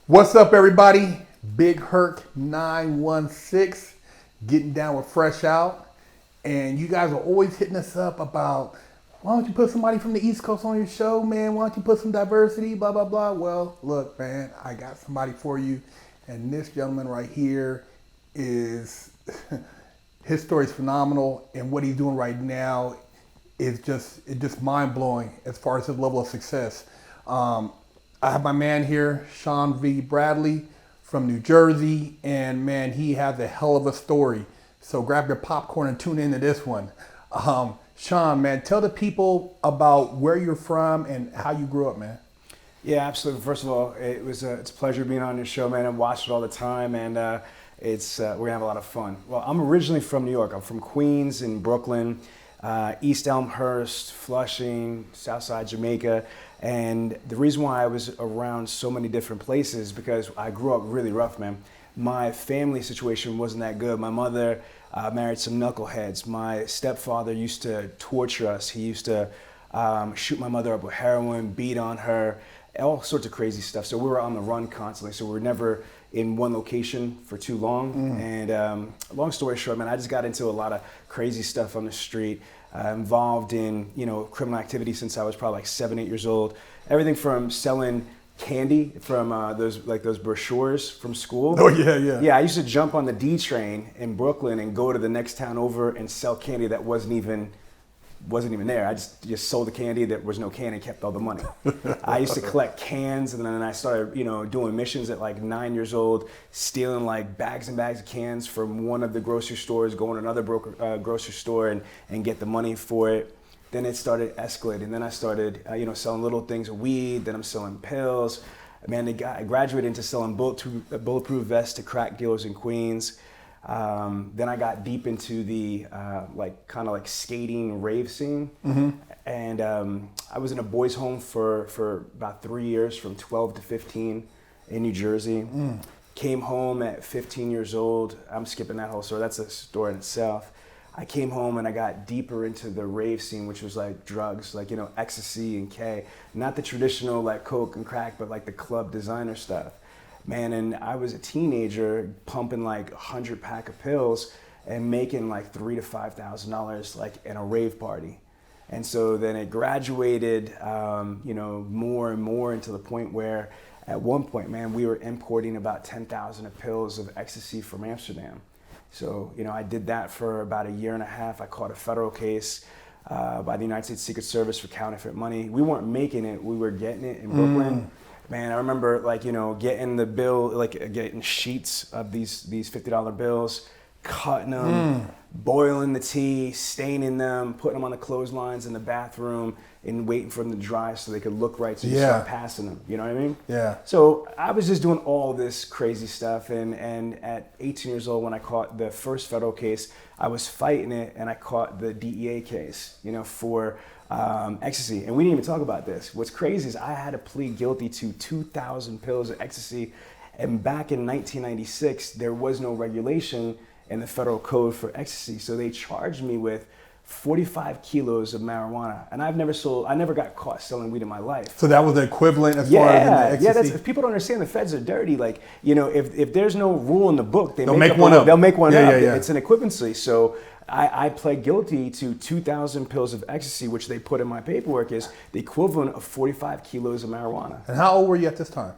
What's up, everybody? Big Herc 916, getting down with Fresh Out. And you guys are always hitting us up about, why don't you put somebody from the East Coast on your show, man? Why don't you put some diversity, blah, blah, blah. Well, look, man, I got somebody for you. And this gentleman right here is, his story is phenomenal. And what he's doing right now is just mind-blowing as far as his level of success. I have my man here, Sean V. Bradley from New Jersey, and man, he has a hell of a story. So grab your popcorn and tune into this one. Sean, man, tell the people about where you're from and how you grew up, man. Yeah, absolutely. First of all, it's a pleasure being on your show, man. I watch it all the time, and we're gonna have a lot of fun. Well, I'm originally from New York. I'm from Queens and Brooklyn, East Elmhurst, Flushing, Southside Jamaica. And the reason why I was around so many different places because I grew up really rough, man. My family situation wasn't that good. My mother married some knuckleheads. My stepfather used to torture us. He used to shoot my mother up with heroin, beat on her, all sorts of crazy stuff. So we were on the run constantly. So we were never in one location for too long. And long story short, man, I just got into a lot of crazy stuff on the street. Involved in criminal activity since I was probably like 7, 8 years old. Everything from selling candy from those brochures from school. Oh yeah. Yeah, I used to jump on the D train in Brooklyn and go to the next town over and sell candy that wasn't even there. I just sold the candy. There was no candy, kept all the money. I used to collect cans, and then I started doing missions at like 9 years old, stealing like bags and bags of cans from one of the grocery stores, going to another grocery store and get the money for it. Then it started escalating. Then I started selling little things of weed. Then I'm selling pills. Man, I graduated into selling bulletproof vests to crack dealers in Queens. Then I got deep into the kind of skating rave scene. And I was in a boys' home for about 3 years, from 12 to 15 in New Jersey. Came home at 15 years old. I'm skipping that whole story. That's a story in itself. I came home and I got deeper into the rave scene, which was like drugs, ecstasy and K. Not the traditional coke and crack, but the club designer stuff. Man, and I was a teenager pumping 100 pack of pills and making $3,000 to $5,000 in a rave party. And so then it graduated, more and more into the point where at one point, man, we were importing about 10,000 of pills of ecstasy from Amsterdam. So, I did that for about a year and a half. I caught a federal case by the United States Secret Service for counterfeit money. We weren't making it, we were getting it in Brooklyn. Man, I remember getting the bill, getting sheets of these $50 bills, cutting them, boiling the tea, staining them, putting them on the clotheslines in the bathroom, and waiting for them to dry so they could look right so you start passing them. You know what I mean? Yeah. So I was just doing all this crazy stuff, and at 18 years old when I caught the first federal case, I was fighting it, and I caught the DEA case, for ecstasy. And we didn't even talk about this. What's crazy is I had to plead guilty to 2,000 pills of ecstasy. And back in 1996, there was no regulation in the federal code for ecstasy. So they charged me with 45 kilos of marijuana. And I never got caught selling weed in my life. So that was the equivalent as far as in the ecstasy? Yeah, if people don't understand the feds are dirty. If there's no rule in the book, they'll make one up. They'll make one up. Yeah. It's an equivalency. So I pled guilty to 2,000 pills of ecstasy, which they put in my paperwork is the equivalent of 45 kilos of marijuana. And how old were you at this time?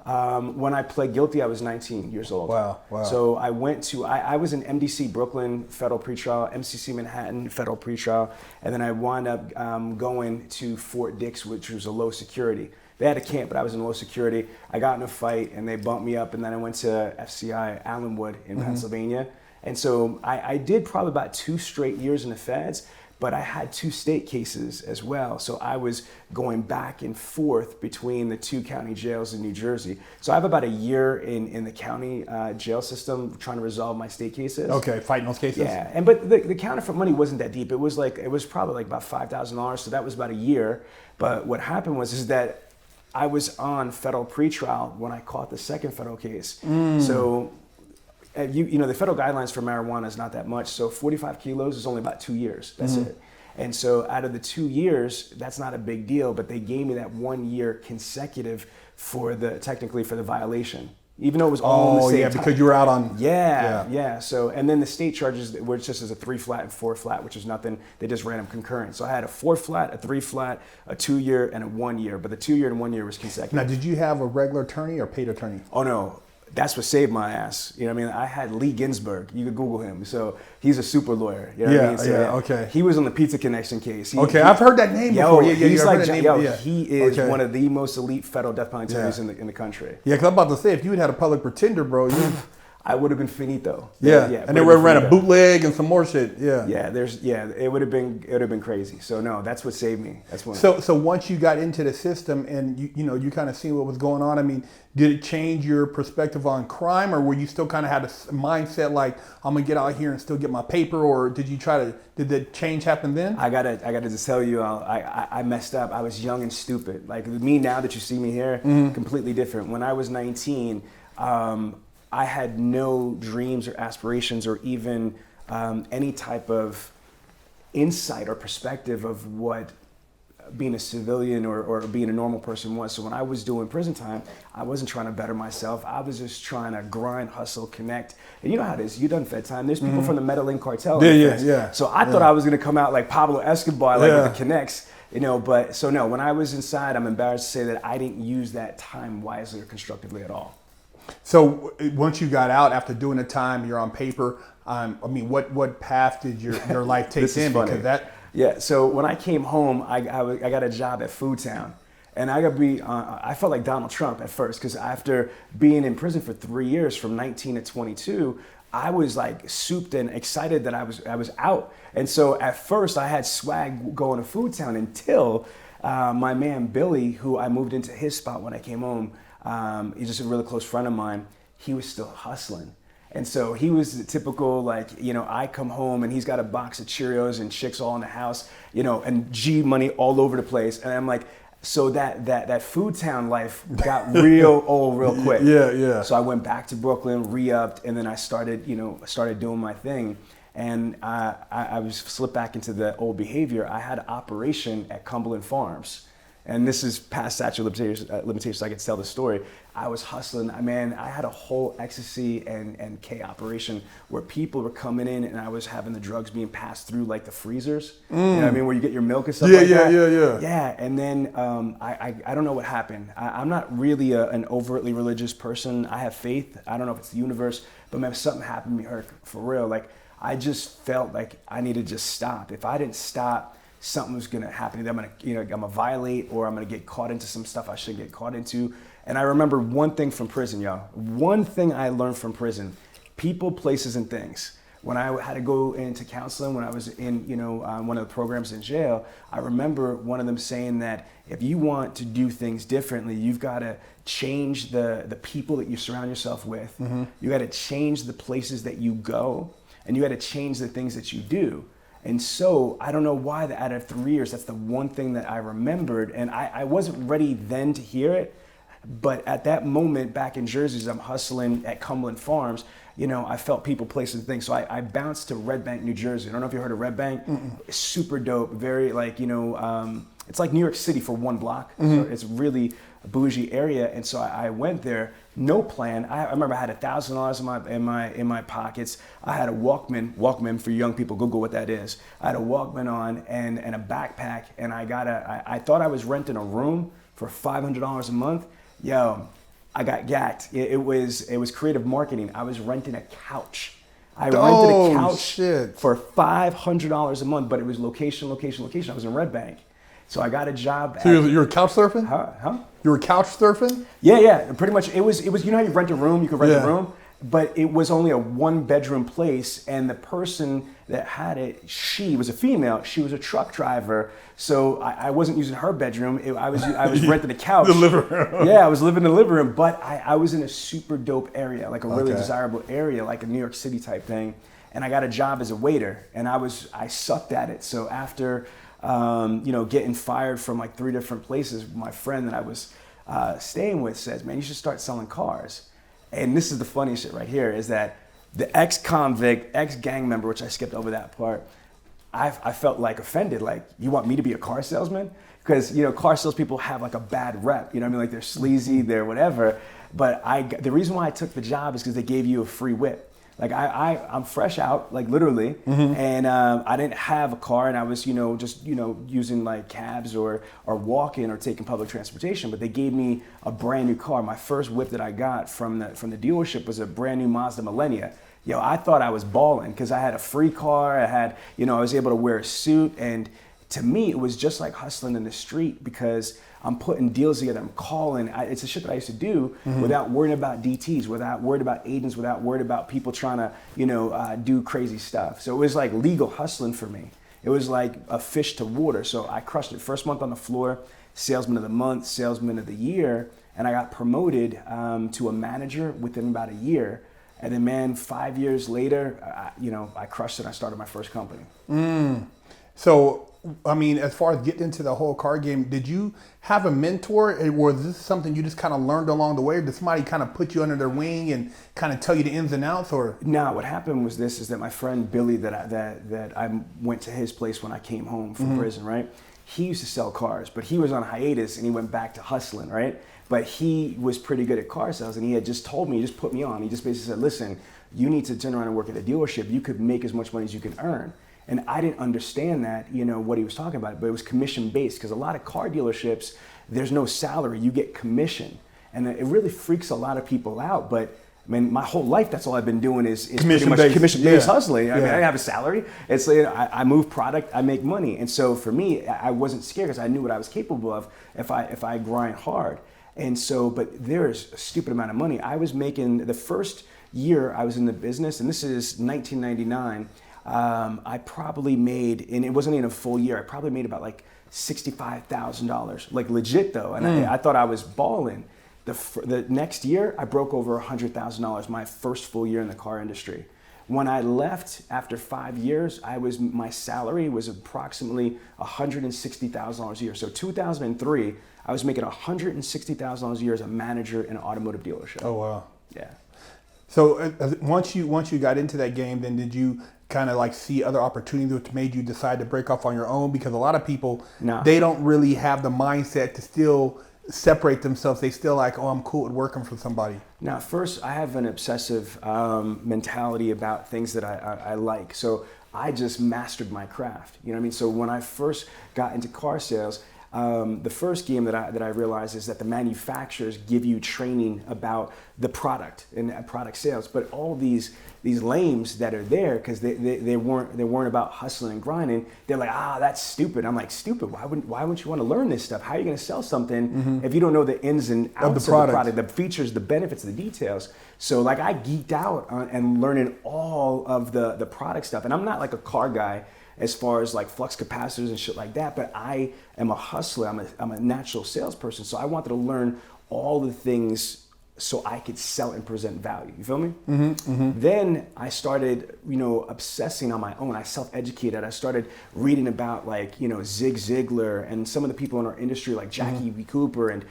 When I pled guilty, I was 19 years old. Wow. So I was in MDC Brooklyn federal pretrial, MCC Manhattan federal pretrial, and then I wound up going to Fort Dix, which was a low security. They had a camp, but I was in low security. I got in a fight, and they bumped me up, and then I went to FCI Allenwood in Pennsylvania. And so I did probably about 2 straight years in the feds, but I had 2 state cases as well. So I was going back and forth between the 2 county jails in New Jersey. So I have about a year in the county jail system trying to resolve my state cases. Okay, fighting those cases? Yeah, but the counterfeit money wasn't that deep. It was probably about $5,000, so that was about a year. But what happened was that I was on federal pretrial when I caught the second federal case. So the federal guidelines for marijuana is not that much. So 45 kilos is only about 2 years. That's it. And so out of the 2 years, that's not a big deal, but they gave me that 1 year consecutive technically for the violation. even though it was all in the Oh same yeah, time. because you were out on. Yeah. So, and then the state charges were just as a 3 flat and 4 flat, which is nothing. They just ran them concurrent. So I had a 4 flat, a 3 flat, a 2 year, and a 1 year. But the 2 year and 1 year was consecutive. Now, did you have a regular attorney or paid attorney? Oh no, that's what saved my ass. You know what I mean? I had Lee Ginsburg. You could Google him. So he's a super lawyer. You know what I mean? So, okay. He was on the Pizza Connection case. I've heard that name before. He's like, yeah. he is one of the most elite federal death penalty attorneys in the country. Yeah, because I'm about to say, if you had a public pretender, bro, I would have been finito. And they would have ran a bootleg and some more shit. It would have been crazy. So no, that's what saved me. That's what. So once you got into the system and you kind of seen what was going on, I mean, did it change your perspective on crime, or were you still kind of had a mindset like, I'm gonna get out here and still get my paper, or did the change happen then? I gotta just tell you, I messed up. I was young and stupid. Like me now that you see me here, completely different. When I was 19. I had no dreams or aspirations or even any type of insight or perspective of what being a civilian or being a normal person was. So when I was doing prison time, I wasn't trying to better myself. I was just trying to grind, hustle, connect. And you know how it is. You done Fed time. There's people from the Medellin cartel. Yeah. So I thought I was going to come out like Pablo Escobar, like with the connects. But so no, when I was inside, I'm embarrassed to say that I didn't use that time wisely or constructively at all. So once you got out after doing the time, you're on paper. I mean, what path did your life take in? Funny. Because that. Yeah. So when I came home, I got a job at Food Town, and I felt like Donald Trump at first because after being in prison for 3 years, from 19 to 22, I was like souped and excited that I was out. And so at first I had swag going to Food Town until my man Billy, who I moved into his spot when I came home. He's just a really close friend of mine. He was still hustling. And so he was the typical, I come home and he's got a box of Cheerios and chicks all in the house, and G money all over the place. And I'm like, so that Food Town life got real old real quick. Yeah. So I went back to Brooklyn, re-upped, and then I started doing my thing. And I was slipped back into the old behavior. I had an operation at Cumberland Farms. And this is past statute of limitations, so I could tell the story. I was hustling. I had a whole ecstasy and K operation where people were coming in and I was having the drugs being passed through like the freezers. You know what I mean? Where you get your milk and stuff like that. Yeah, and then I don't know what happened. I'm not really an overtly religious person. I have faith. I don't know if it's the universe, but man, something happened to me for real. Like, I just felt like I needed to just stop. If I didn't stop, something was gonna happen. I'm gonna violate, or I'm gonna get caught into some stuff I shouldn't get caught into. And I remember one thing from prison, y'all. One thing I learned from prison: people, places, and things. When I had to go into counseling, when I was in, one of the programs in jail, I remember one of them saying that if you want to do things differently, you've got to change the people that you surround yourself with. You got to change the places that you go, and you got to change the things that you do. And so I don't know why that out of 3 years, that's the one thing that I remembered. And I wasn't ready then to hear it. But at that moment back in Jersey, as I'm hustling at Cumberland Farms, I felt people, places, and things. So I bounced to Red Bank, New Jersey. I don't know if you heard of Red Bank. It's super dope. Very it's like New York City for one block. So it's really a bougie area. And so I went there. No plan. I remember I had $1,000 in my pockets. I had a Walkman for young people. Google what that is. I had a Walkman on and a backpack, and I thought I was renting a room for $500 a month. Yo, I got gacked. It was creative marketing. I was renting a couch. I rented a couch for $500 a month, but it was location. I was in Red Bank. So I got a job. So you were couch surfing? Huh? You were couch surfing? Yeah. Pretty much. It was. You know how you rent a room? You could rent a room, but it was only a 1-bedroom place, and the person that had it, she was a female. She was a truck driver, so I wasn't using her bedroom. I was renting a couch. The living room. Yeah, I was living in the living room, but I was in a super dope area, like a really desirable area, like a New York City type thing. And I got a job as a waiter, and I sucked at it. So after getting fired from like 3 different places, my friend that I was staying with says, man, you should start selling cars. And this is the funny shit right here, is that the ex-convict, ex-gang member, which I skipped over that part, I felt like offended. Like, you want me to be a car salesman? Because, you know, car salespeople have like a bad rep. You know what I mean? Like, they're sleazy, they're whatever. But the reason why I took the job is because they gave you a free whip. Like, I'm fresh out, like literally, and I didn't have a car, and I was, you know, just, you know, using like cabs or walking or taking public transportation. But they gave me a brand new car. My first whip that I got from the dealership was a brand new Mazda Millennia. Yo, I thought I was balling because I had a free car. I had, you know, I was able to wear a suit, and to me, it was just like hustling in the street because I'm putting deals together. I'm calling. It's the shit that I used to do without worrying about DTs, without worried about agents, without worried about people trying to, you know, do crazy stuff. So it was like legal hustling for me. It was like a fish to water. So I crushed it. First month on the floor, salesman of the month, salesman of the year, and I got promoted to a manager within about a year. And then, man, 5 years later, I crushed it. I started my first company. So, I mean, as far as getting into the whole car game, did you have a mentor, or was this something you just kind of learned along the way? Or did somebody kind of put you under their wing and kind of tell you the ins and outs? Or no, what happened was this: is that my friend Billy, that I went to his place when I came home from prison, right? He used to sell cars, but he was on hiatus and he went back to hustling, right? But he was pretty good at car sales, and he had just told me, he just put me on. He just basically said, listen, you need to turn around and work at a dealership. You could make as much money as you can earn. And I didn't understand that, you know, what he was talking about, but it was commission based, because a lot of car dealerships, there's no salary, you get commission. And it really freaks a lot of people out. But I mean, my whole life, that's all I've been doing is pretty much commission-based hustling. I mean, I didn't have a salary. It's like, I move product, I make money. And so for me, I wasn't scared because I knew what I was capable of if I grind hard. And so, but there's a stupid amount of money. I was making, the first year I was in the business, and this is 1999, I probably made, and it wasn't even a full year, I probably made about like $65,000, like legit though. And I thought I was balling. The next year, I broke over $100,000, my first full year in the car industry. When I left after 5 years, my salary was approximately $160,000 a year. So 2003, I was making $160,000 a year as a manager in an automotive dealership. Oh wow! Yeah. So once you got into that game, then did you kind of like see other opportunities which made you decide to break off on your own? Because a lot of people, they don't really have the mindset to still separate themselves. They still like, oh, I'm cool with working for somebody. Now, first, I have an obsessive mentality about things that I like. So I just mastered my craft. You know what I mean? So when I first got into car sales, the first game that I realized is that the manufacturers give you training about the product and product sales, but all these lames that are there, because they weren't about hustling and grinding, they're like, that's stupid. I'm like, stupid? Why wouldn't you want to learn this stuff? How are you going to sell something if you don't know the ins and outs of the product, the features, the benefits, the details? So like I geeked out and learning all of the product stuff, and I'm not like a car guy as far as like flux capacitors and shit like that, but I am a hustler. I'm a natural salesperson, so I wanted to learn all the things so I could sell and present value. You feel me? Then I started, obsessing on my own. I self-educated. I started reading about Zig Ziglar and some of the people in our industry like Jackie V. Cooper and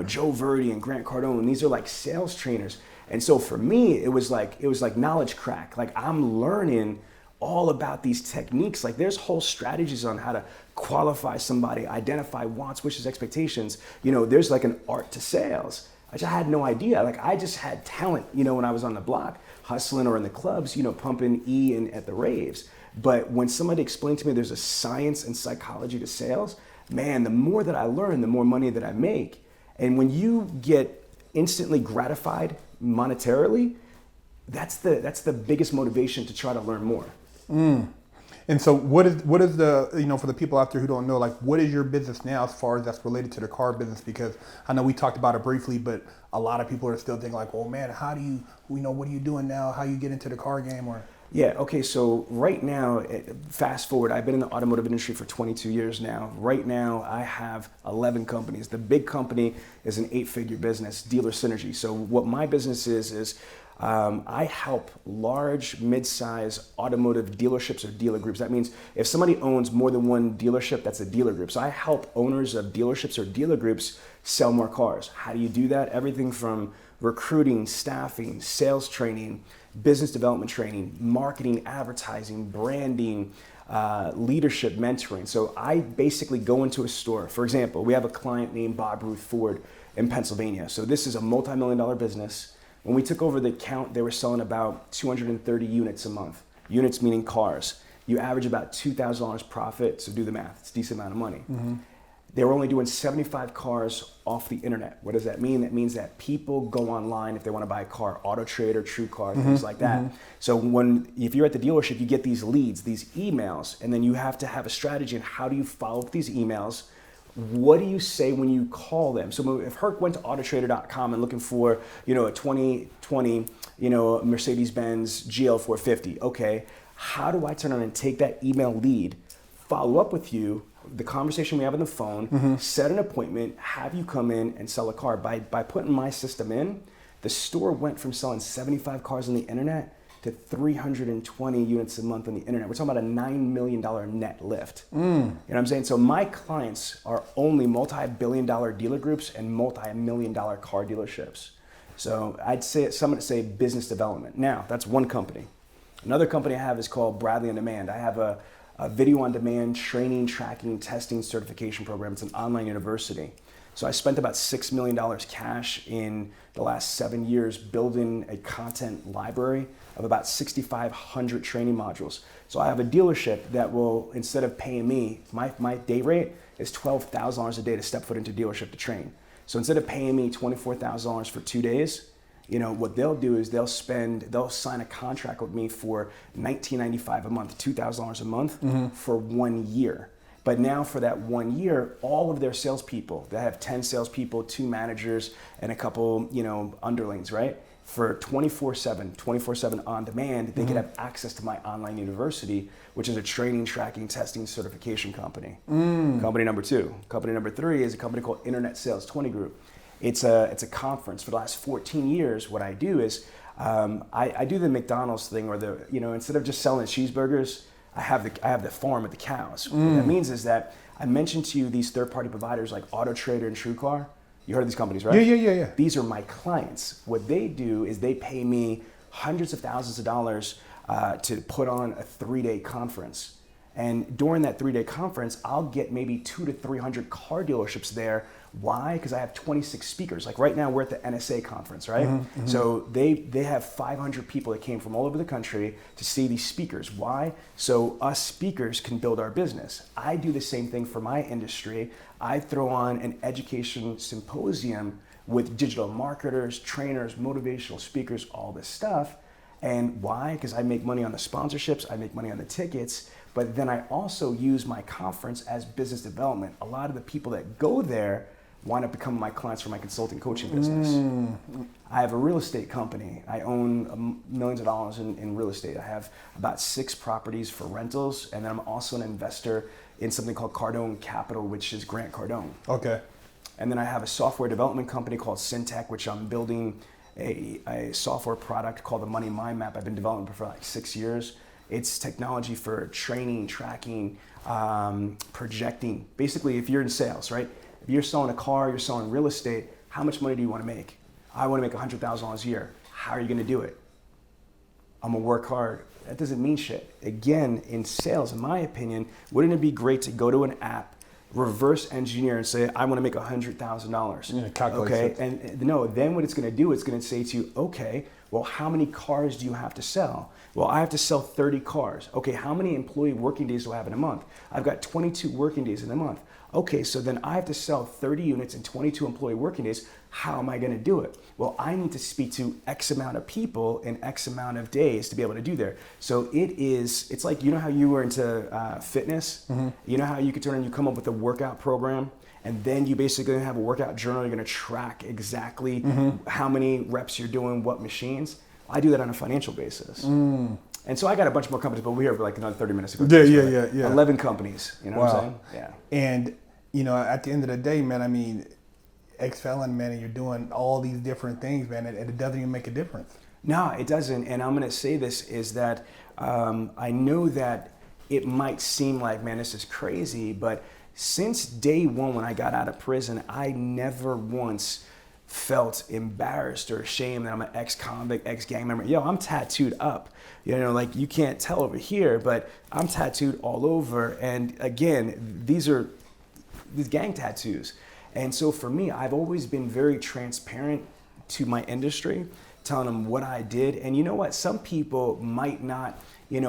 Joe Verdi and Grant Cardone. And these are like sales trainers. And so for me, it was like knowledge crack. Like I'm learning all about these techniques. Like there's whole strategies on how to qualify somebody, identify wants, wishes, expectations. There's like an art to sales. I just had no idea. Like I just had talent, when I was on the block, hustling or in the clubs, pumping E and at the raves. But when somebody explained to me there's a science and psychology to sales, man, the more that I learn, the more money that I make. And when you get instantly gratified monetarily, that's the biggest motivation to try to learn more. And so what is the, for the people out there who don't know, like what is your business now as far as that's related to the car business? Because I know we talked about it briefly, but a lot of people are still thinking like, oh man, how do you, what are you doing now? How you get into the car game? Or yeah, okay, so right now, fast forward, I've been in the automotive industry for 22 years now. Right now, I have 11 companies. The big company is an 8-figure business, Dealer Synergy. So what my business is I help large, mid-size automotive dealerships or dealer groups. That means if somebody owns more than one dealership, that's a dealer group. So I help owners of dealerships or dealer groups sell more cars. How do you do that? Everything from recruiting, staffing, sales training, business development training, marketing, advertising, branding, leadership mentoring. So I basically go into a store. For example, we have a client named Bob Ruth Ford in Pennsylvania. So this is a multi-million-dollar business. When we took over the account, they were selling about 230 units a month. Units meaning cars. You average about $2,000 profit, so do the math. It's a decent amount of money. They were only doing 75 cars off the internet. What does that mean? That means that people go online if they want to buy a car, Auto Trader, TrueCar, things like that. So if you're at the dealership, you get these leads, these emails, and then you have to have a strategy on how do you follow up these emails. What do you say when you call them? So if Herc went to autotrader.com and looking for, a 2020, Mercedes-Benz GL450, okay, how do I turn on and take that email lead, follow up with you, the conversation we have on the phone, set an appointment, have you come in and sell a car. By putting my system in, the store went from selling 75 cars on the internet to 320 units a month on the internet. We're talking about a $9 million net lift. You know what I'm saying? So my clients are only multi-billion-dollar dealer groups and multi-million-dollar car dealerships. So I'd say, some would say business development. Now, that's one company. Another company I have is called Bradley On Demand. I have a video on demand training, tracking, testing, certification program. It's an online university. So I spent about $6 million cash in the last 7 years building a content library of about 6,500 training modules. So I have a dealership that will, instead of paying me, my day rate is $12,000 a day to step foot into a dealership to train. So instead of paying me $24,000 for 2 days, what they'll do is they'll sign a contract with me for $1,995 a month, $2,000 a month for 1 year. But now for that 1 year, all of their salespeople, they have 10 salespeople, 2 managers, and a couple, underlings, right? For 24/7 on demand, they can have access to my online university, which is a training, tracking, testing, certification company. Company number 2. Company number 3 is a company called Internet Sales 20 Group. It's a conference. For the last 14 years, what I do is I do the McDonald's thing, or instead of just selling cheeseburgers, I have the farm with the cows. What that means is that I mentioned to you these third-party providers like Auto Trader and TrueCar. You heard of these companies, right? Yeah. These are my clients. What they do is they pay me hundreds of thousands of dollars to put on a 3-day conference. And during that 3-day conference, I'll get maybe 200 to 300 car dealerships there. Why? Because I have 26 speakers. Like right now, we're at the NSA conference, right? So they have 500 people that came from all over the country to see these speakers. Why? So us speakers can build our business. I do the same thing for my industry. I throw on an education symposium with digital marketers, trainers, motivational speakers, all this stuff. And why? Because I make money on the sponsorships, I make money on the tickets, but then I also use my conference as business development. A lot of the people that go there wind up becoming my clients for my consulting coaching business. I have a real estate company. I own millions of dollars in real estate. I have about 6 properties for rentals, and then I'm also an investor in something called Cardone Capital, which is Grant Cardone. Okay. And then I have a software development company called Syntech, which I'm building a software product called the Money Mind Map. I've been developing for like 6 years. It's technology for training, tracking, projecting. Basically, if you're in sales, right? If you're selling a car, you're selling real estate, how much money do you want to make? I want to make $100,000 a year. How are you going to do it? I'm going to work hard. That doesn't mean shit. Again, in sales, in my opinion, wouldn't it be great to go to an app, reverse engineer and say, I want to make $100,000. Yeah, calculate okay, it. and no, then what it's going to do, it's going to say to you, okay, well, how many cars do you have to sell? Well, I have to sell 30 cars. Okay, how many employee working days do I have in a month? I've got 22 working days in a month. Okay, so then I have to sell 30 units in 22 employee working days. How am I going to do it? Well, I need to speak to X amount of people in X amount of days to be able to do there. So it's like, you know how you were into fitness? You know how you could turn and you come up with a workout program, and then you basically have a workout journal. You're going to track exactly how many reps you're doing, what machines. I do that on a financial basis. And so I got a bunch more companies, but we're here for like another 30 minutes ago. Yeah. 11 companies, you know what I'm saying? Yeah. And, at the end of the day, man, I mean, ex-felon, man, and you're doing all these different things, man, and it doesn't even make a difference. No, it doesn't. And I'm going to say this is that I know that it might seem like, man, this is crazy, but since day one when I got out of prison, I never once felt embarrassed or ashamed that I'm an ex-convict, ex-gang member. Yo, I'm tattooed up. You know, like you can't tell over here, but I'm tattooed all over. And again, these gang tattoos. And so for me, I've always been very transparent to my industry, telling them what I did. And you know what? Some people might not,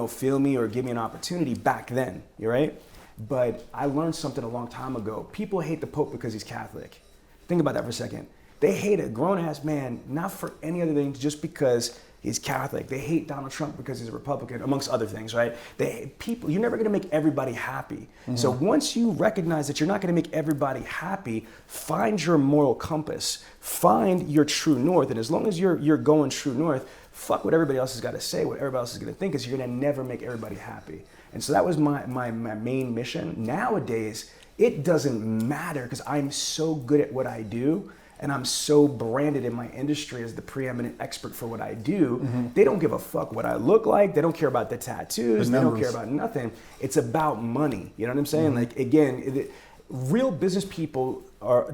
feel me or give me an opportunity back then, right? But I learned something a long time ago. People hate the Pope because he's Catholic. Think about that for a second. They hate a grown-ass man, not for any other thing, just because he's Catholic. They hate Donald Trump because he's a Republican, amongst other things, right? You're never gonna make everybody happy. Mm-hmm. So once you recognize that you're not gonna make everybody happy, find your moral compass, find your true north, and as long as you're going true north, fuck what everybody else has gotta say, what everybody else is gonna think, is you're gonna never make everybody happy. And so that was my main mission. Nowadays, it doesn't matter because I'm so good at what I do, and I'm so branded in my industry as the preeminent expert for what I do. Mm-hmm. They don't give a fuck what I look like. They don't care about the tattoos. They don't care about nothing. It's about money. You know what I'm saying? Mm-hmm. Like, again, real business people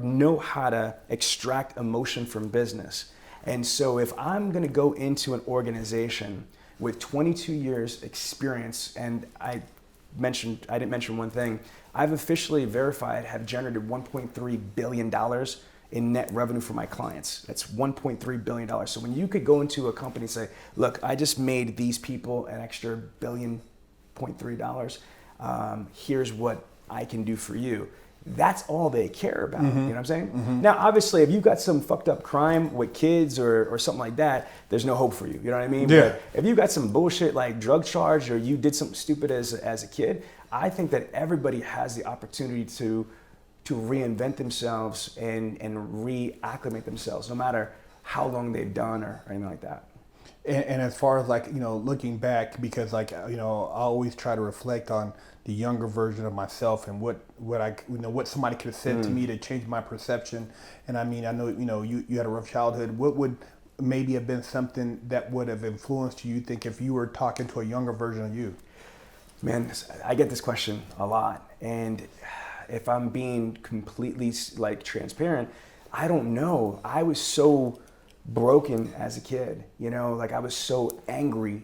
know how to extract emotion from business. And so if I'm gonna go into an organization with 22 years experience, and I didn't mention one thing, I've officially verified, have generated $1.3 billion in net revenue for my clients. That's $1.3 billion. So when you could go into a company and say, look, I just made these people an extra $1.3 billion. Here's what I can do for you. That's all they care about. Mm-hmm. You know what I'm saying? Mm-hmm. Now, obviously, if you've got some fucked up crime with kids or something like that, there's no hope for you. You know what I mean? Yeah. But if you got some bullshit like drug charge or you did something stupid as a kid, I think that everybody has the opportunity to reinvent themselves and reacclimate themselves, no matter how long they've done or anything like that. And as far as like, looking back, because like, I always try to reflect on the younger version of myself and what what somebody could have said to me to change my perception. And I mean, I know, you had a rough childhood. What would maybe have been something that would have influenced you think if you were talking to a younger version of you? Man, I get this question a lot. And if I'm being completely like transparent, I don't know. I was so broken as a kid, like I was so angry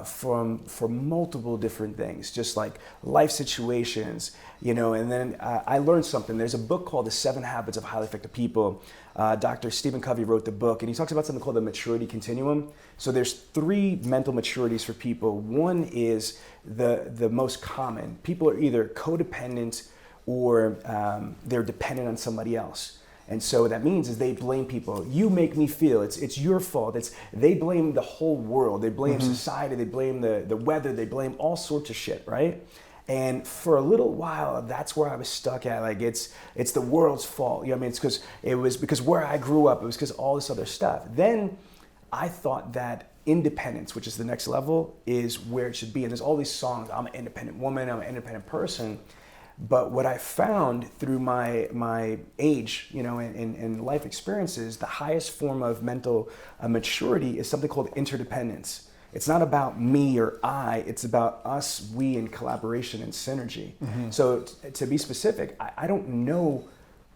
for multiple different things, just like life situations, and then I learned something. There's a book called The 7 Habits of Highly Effective People. Dr. Stephen Covey wrote the book, and he talks about something called the Maturity Continuum. So there's 3 mental maturities for people. One is the most common. People are either codependent or they're dependent on somebody else. And so what that means is they blame people. You make me feel, it's your fault. They blame the whole world. They blame society, they blame the weather, they blame all sorts of shit, right? And for a little while, that's where I was stuck at. Like it's the world's fault. It was because where I grew up, it was because all this other stuff. Then I thought that independence, which is the next level, is where it should be. And there's all these songs, I'm an independent woman, I'm an independent person. But what I found through my age, and life experiences, the highest form of mental maturity is something called interdependence. It's not about me or I, it's about us, we, and collaboration and synergy. Mm-hmm. So to be specific, I don't know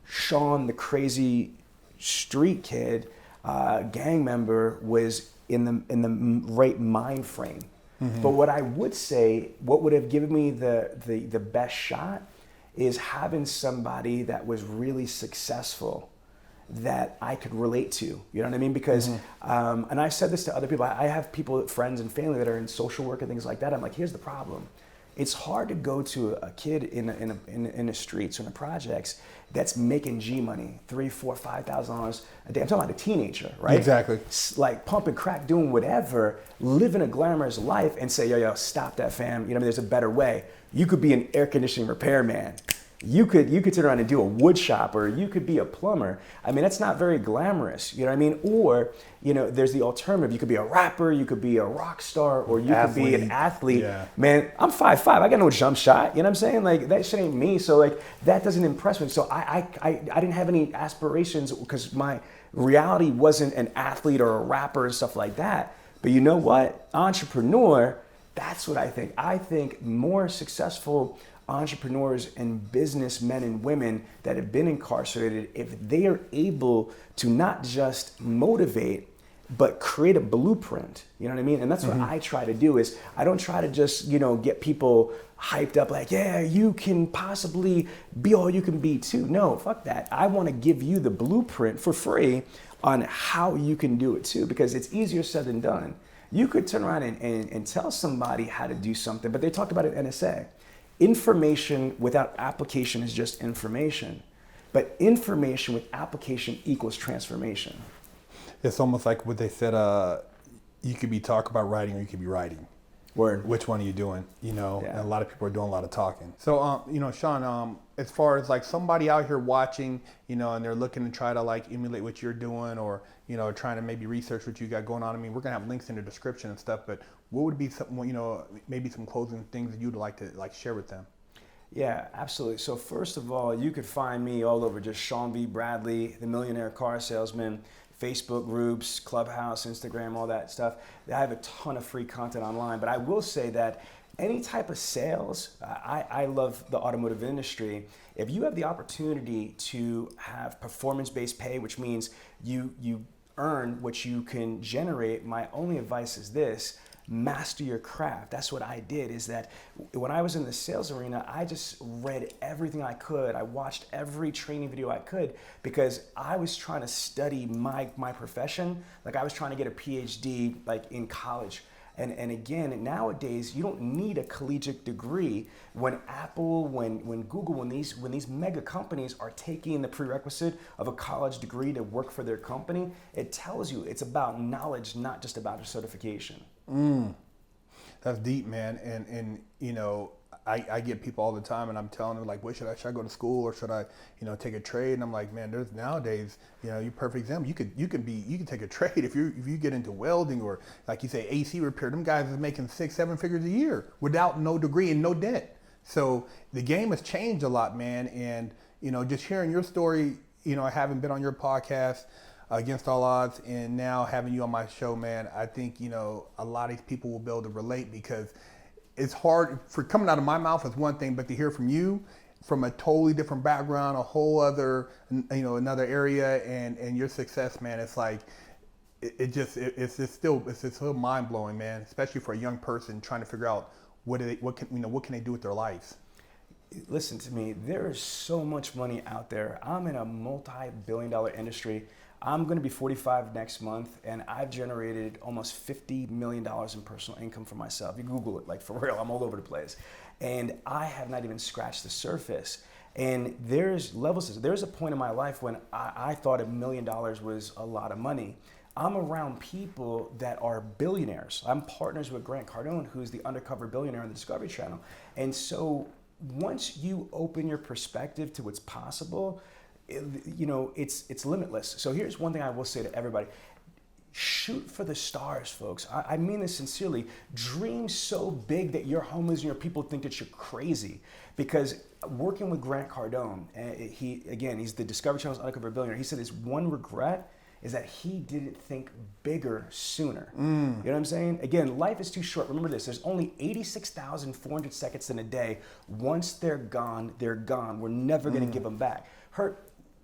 Sean, the crazy street kid, gang member, was in the right mind frame. Mm-hmm. But what I would say, what would have given me the best shot is having somebody that was really successful that I could relate to. You know what I mean? Because, and I've said this to other people, I have people, friends and family that are in social work and things like that. I'm like, here's the problem. It's hard to go to a kid in the streets or in the projects that's making G money, $3,000, $4,000, $5,000 a day. I'm talking about a teenager, right? Exactly. Like pumping crack, doing whatever, living a glamorous life, and say, yo, stop that, fam. There's a better way. You could be an air conditioning repairman. You could turn around and do a wood shop, or you could be a plumber. I mean, that's not very glamorous, you know what I mean? Or, there's the alternative. You could be a rapper, you could be a rock star, or you could be an athlete. Yeah. Man, I'm 5'5", I got no jump shot, you know what I'm saying? Like, that shit ain't me, so like, that doesn't impress me. So I didn't have any aspirations because my reality wasn't an athlete or a rapper and stuff like that. But you know what? Entrepreneur, that's what I think. I think more successful entrepreneurs and businessmen and women that have been incarcerated, if they are able to not just motivate, but create a blueprint, you know what I mean? And that's what I try to do. Is I don't try to just, get people hyped up like, yeah, you can possibly be all you can be too. No, fuck that. I want to give you the blueprint for free on how you can do it too, because it's easier said than done. You could turn around and tell somebody how to do something, but they talked about it at NSA. Information without application is just information, but information with application equals transformation. It's almost like what they said, you could be talking about writing or you could be writing. Word. Which one are you doing? And a lot of people are doing a lot of talking. So, Sean, as far as like somebody out here watching, and they're looking to try to like emulate what you're doing or, trying to maybe research what you got going on. I mean, we're going to have links in the description and stuff, but what would be some, maybe some closing things that you'd like to like share with them? Yeah, absolutely. So first of all, you could find me all over, just Sean V. Bradley, the Millionaire Car Salesman, Facebook groups, Clubhouse, Instagram, all that stuff. I have a ton of free content online, but I will say that any type of sales, I love the automotive industry. If you have the opportunity to have performance-based pay, which means you earn what you can generate, my only advice is this: master your craft. That's what I did. Is that when I was in the sales arena, I just read everything I could. I watched every training video I could because I was trying to study my profession. Like I was trying to get a PhD like in college. And again, nowadays you don't need a collegiate degree. When Apple, when Google, when these mega companies are taking the prerequisite of a college degree to work for their company, it tells you it's about knowledge, not just about a certification. That's deep, man. And I get people all the time and I'm telling them like, what should I go to school or should I, take a trade? And I'm like, man, there's nowadays, you're perfect example. You can take a trade if you get into welding or like you say, AC repair. Them guys is making 6-7 figures a year without no degree and no debt. So the game has changed a lot, man. And, just hearing your story, I haven't been on your podcast, Against All Odds, and now having you on my show, man, I think, a lot of these people will be able to relate because it's hard for coming out of my mouth is one thing, but to hear from you from a totally different background, a whole other, another area and your success, man, it's like, it's still mind blowing, man, especially for a young person trying to figure out what can they do with their lives. Listen to me, there is so much money out there. I'm in a multi-billion-dollar industry. I'm going to be 45 next month, and I've generated almost $50 million in personal income for myself. You Google it, like for real, I'm all over the place. And I have not even scratched the surface. And there's levels. There's a point in my life when I thought $1 million was a lot of money. I'm around people that are billionaires. I'm partners with Grant Cardone, who's the undercover billionaire on the Discovery Channel. And so once you open your perspective to what's possible, it's limitless. So here's one thing I will say to everybody. Shoot for the stars, folks. I mean this sincerely. Dream so big that you're homeless and your people think that you're crazy. Because working with Grant Cardone, he's the Discovery Channel's undercover billionaire. He said his one regret is that he didn't think bigger sooner. You know what I'm saying? Again, life is too short. Remember this, there's only 86,400 seconds in a day. Once they're gone, they're gone. We're never gonna give them back.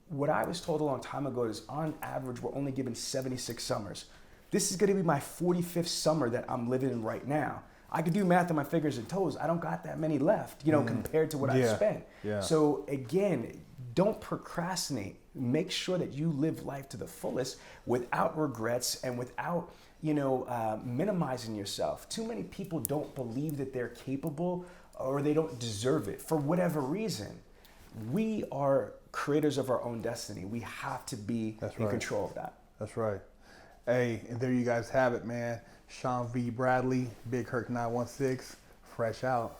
What I was told a long time ago is on average, we're only given 76 summers. This is gonna be my 45th summer that I'm living in right now. I could do math on my fingers and toes. I don't got that many left, compared to what I've spent. Yeah. So again, don't procrastinate. Make sure that you live life to the fullest without regrets and without, minimizing yourself. Too many people don't believe that they're capable or they don't deserve it for whatever reason. We are creators of our own destiny. We have to be in control of that. That's right. Hey, and there you guys have it, man. Sean V. Bradley, Big Herc 916, fresh out.